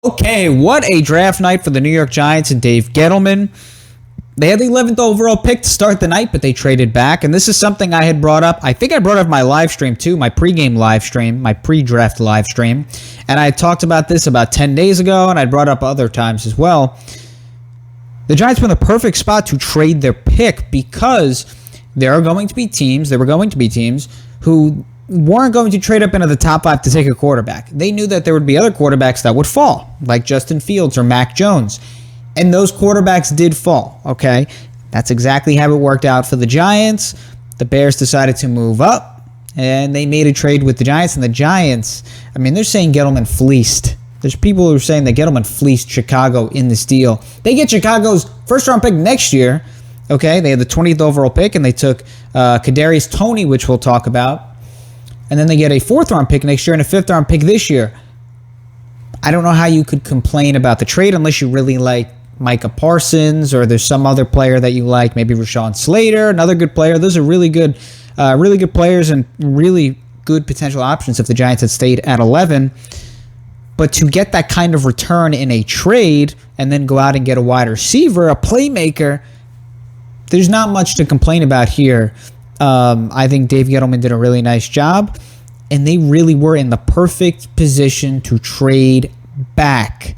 Okay, what a draft night for the New York Giants and Dave Gettleman. They had the 11th overall pick to start the night, but they traded back. And this is something I had brought up. I think I brought up my live stream too, my pregame live stream, my pre-draft live stream. And I talked about this about 10 days ago, and I brought up other times as well. The Giants were in the perfect spot to trade their pick because there were going to be teams who weren't going to trade up into the top 5 to take a quarterback. They knew that there would be other quarterbacks that would fall, like Justin Fields or Mac Jones. And those quarterbacks did fall, okay? That's exactly how it worked out for the Giants. The Bears decided to move up, and they made a trade with the Giants. And the Giants, I mean, they're saying Gettleman fleeced. There's people who are saying that Gettleman fleeced Chicago in this deal. They get Chicago's first-round pick next year, okay? They had the 20th overall pick, and they took Kadarius Toney, which we'll talk about. And then they get a 4th-round pick next year and a 5th-round pick this year. I don't know how you could complain about the trade unless you really like Micah Parsons, or there's some other player that you like, maybe Rashawn Slater, another good player. Those are really good players and really good potential options if the Giants had stayed at 11. But to get that kind of return in a trade and then go out and get a wide receiver, a playmaker, there's not much to complain about here. I think Dave Gettleman did a really nice job, and they really were in the perfect position to trade back.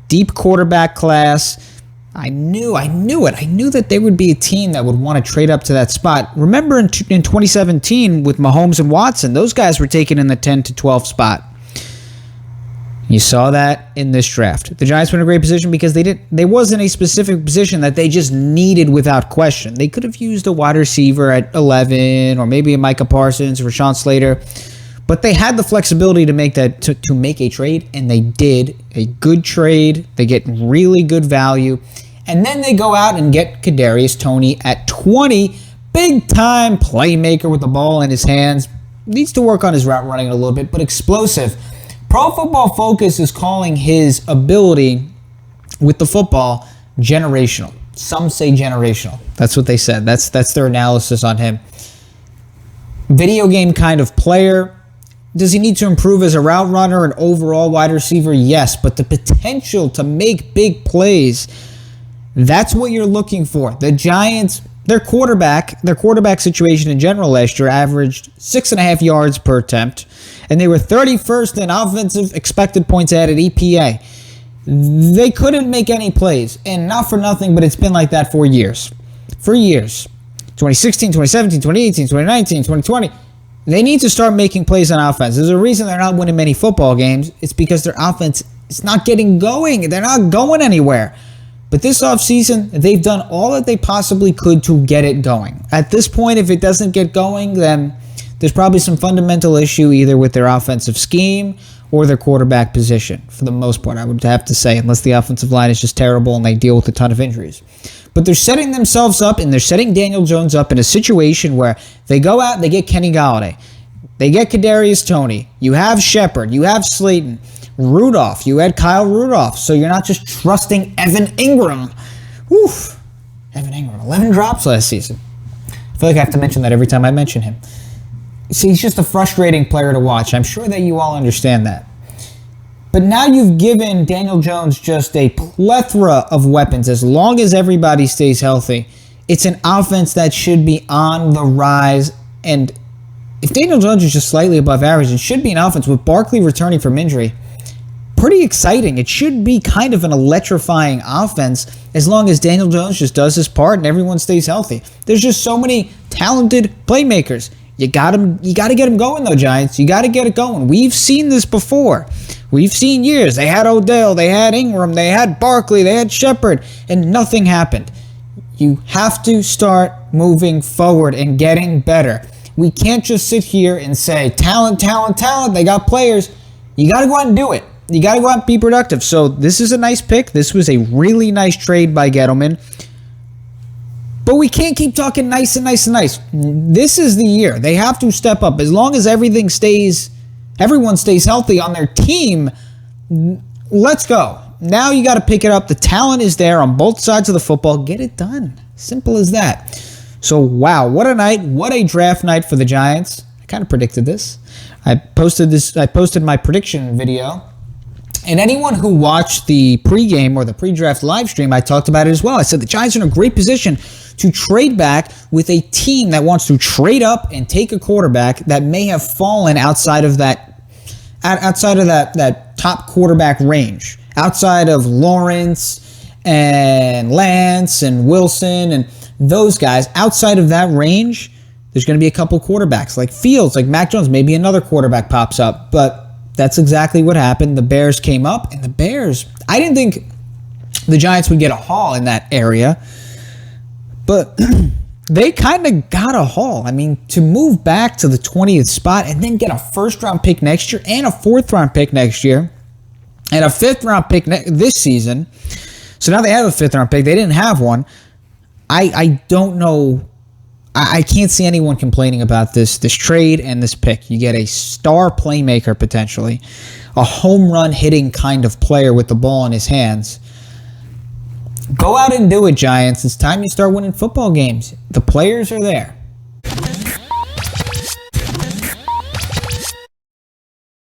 Deep quarterback class. I knew it. I knew that there would be a team that would want to trade up to that spot. Remember in 2017 with Mahomes and Watson, those guys were taken in the 10 to 12 spot. You saw that in this draft. The Giants were in a great position because there wasn't a specific position that they just needed without question. They could have used a wide receiver at 11 or maybe a Micah Parsons or Rashawn Slater. But they had the flexibility to make that to make a trade, and they did a good trade. They get really good value, and then they go out and get Kadarius Toney at 20, big time playmaker with the ball in his hands. Needs to work on his route running a little bit, but explosive. Pro Football Focus is calling his ability with the football generational. Some say generational. That's what they said. That's their analysis on him. Video game kind of player. Does he need to improve as a route runner and overall wide receiver? Yes, but the potential to make big plays, that's what you're looking for. The Giants, their quarterback situation in general last year averaged 6.5 yards per attempt, and they were 31st in offensive expected points added, EPA. They couldn't make any plays, and not for nothing, but it's been like that for years. For years. 2016, 2017, 2018, 2019, 2020. They need to start making plays on offense. There's a reason they're not winning many football games. It's because their offense is not getting going. They're not going anywhere. But this offseason, they've done all that they possibly could to get it going. At this point, if it doesn't get going, then there's probably some fundamental issue either with their offensive scheme or their quarterback position, for the most part, I would have to say, unless the offensive line is just terrible and they deal with a ton of injuries. But they're setting themselves up, and they're setting Daniel Jones up in a situation where they go out and they get Kenny Golladay. They get Kadarius Toney. You have Shepard. You have Slayton. Rudolph. You had Kyle Rudolph. So you're not just trusting Evan Ingram. Woof. Evan Ingram. 11 drops last season. I feel like I have to mention that every time I mention him. See, he's just a frustrating player to watch. I'm sure that you all understand that. But now you've given Daniel Jones just a plethora of weapons. As long as everybody stays healthy, it's an offense that should be on the rise. And if Daniel Jones is just slightly above average, it should be an offense with Barkley returning from injury. Pretty exciting. It should be kind of an electrifying offense as long as Daniel Jones just does his part and everyone stays healthy. There's just so many talented playmakers. You got to get them going, though, Giants. You got to get it going. We've seen this before. We've seen years. They had Odell, they had Ingram, they had Barkley, they had Shepard, and nothing happened. You have to start moving forward and getting better. We can't just sit here and say, talent, talent, talent. They got players. You got to go out and do it. You got to go out and be productive. So this is a nice pick. This was a really nice trade by Gettleman. But we can't keep talking nice and nice and nice. This is the year. They have to step up. As long as everyone stays healthy on their team, let's go. Now you got to pick it up. The talent is there on both sides of the football. Get it done. Simple as that. So, wow, what a night. What a draft night for the Giants. I kind of predicted this. I posted my prediction video And anyone who watched the pregame or the pre-draft live stream, I talked about it as well. I said the Giants are in a great position to trade back with a team that wants to trade up and take a quarterback that may have fallen outside of that top quarterback range, outside of Lawrence and Lance and Wilson and those guys. Outside of that range, there's going to be a couple quarterbacks like Fields, like Mac Jones. Maybe another quarterback pops up, but that's exactly what happened. The Bears came up, and the Bears, I didn't think the Giants would get a haul in that area, but they kind of got a haul. I mean, to move back to the 20th spot and then get a first-round pick next year and a fourth-round pick next year and a fifth-round pick this season. So now they have a fifth-round pick. They didn't have one. I don't know. I can't see anyone complaining about this trade and this pick. You get a star playmaker, potentially, a home run hitting kind of player with the ball in his hands. Go out and do it, Giants. It's time you start winning football games. The players are there.